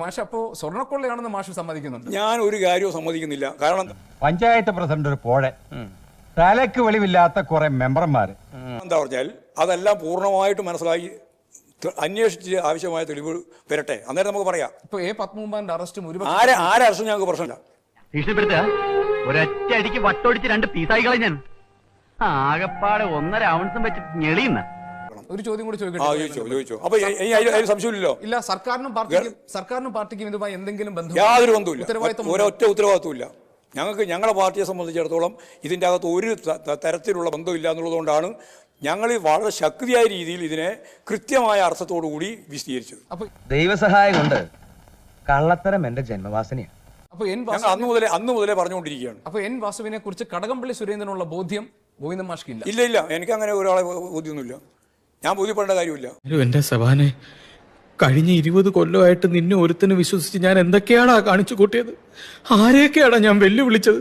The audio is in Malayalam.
മാഷ് അപ്പോ സ്വർണ്ണക്കൊള്ളയാണെന്ന് മാഷ് സമ്മതിക്കുന്നുണ്ട്? ഞാൻ ഒരു കാര്യവും സമ്മതിക്കുന്നില്ല. കാരണം പഞ്ചായത്ത് പ്രസിഡന്റ് ഒരു പോഴെ, തലക്ക് വെളിവില്ലാത്ത കുറെ മെമ്പർമാര്. എന്താ പറഞ്ഞാൽ അതെല്ലാം പൂർണ്ണമായിട്ട് മനസ്സിലാക്കി അന്വേഷിച്ച് ആവശ്യമായ തെളിവ് വരട്ടെ, അന്നേരം നമുക്ക് പറയാം. ഇപ്പൊ എ പത്മകുമാറിന്റെ അറസ്റ്റും ആരെ അറസ്റ്റ് ഞങ്ങൾക്ക് പ്രശ്നമില്ല. ഒരൊറ്റ അടിക്ക് വട്ടൊടിച്ച് 2 പീസായി കളഞ്ഞാൻ ആകപ്പാടെ 1.5 ഔൺസും വെച്ച് ഞെളിയുന്ന. ഒരു ചോദ്യം കൂടി ചോദിച്ചോ. അപ്പൊ അതിന് സംശയമില്ലല്ലോ. ഇല്ല, സർക്കാരിനും പാർട്ടിക്കും ഇതുമായി എന്തെങ്കിലും ബന്ധം? യാതൊരു ബന്ധവുമില്ല, ഒരൊറ്റ ഉത്തരവാദിത്വമില്ല. ഞങ്ങളെ പാർട്ടിയെ സംബന്ധിച്ചിടത്തോളം ഇതിൻ്റെ അകത്ത് ഒരു തരത്തിലുള്ള ബന്ധമില്ല എന്നുള്ളതുകൊണ്ടാണ് ഞങ്ങൾ വളരെ ശക്തിയായ രീതിയിൽ ഇതിനെ കൃത്യമായ അർത്ഥത്തോടുകൂടി വിശദീകരിച്ചത്. ദൈവസഹായം കൊണ്ട് കള്ളത്തരം എന്റെ ജന്മവാസനയാണ്. അന്ന് മുതലേ പറഞ്ഞുകൊണ്ടിരിക്കുകയാണ്. അപ്പൊ എൻ വാസുവിനെ കുറിച്ച് കടകംപള്ളി സുരേന്ദ്രനുള്ള ബോധ്യം ഗോവിന്ദൻ മാഷ്ക്കില്ല? ഇല്ല, എനിക്ക് അങ്ങനെ ഒരാളെ ബോധ്യമൊന്നുമില്ല. ഞാൻ ബോധ്യപ്പെടേണ്ട കാര്യമില്ല. എന്റെ സഭാനെ, കഴിഞ്ഞ 20 കൊല്ലമായിട്ട് നിന്നെ ഒരുത്തനെ വിശ്വസിച്ച് ഞാൻ എന്തൊക്കെയാണാ കാണിച്ചു കൂട്ടിയത്? ആരെയൊക്കെയാണോ ഞാൻ വെല്ലുവിളിച്ചത്?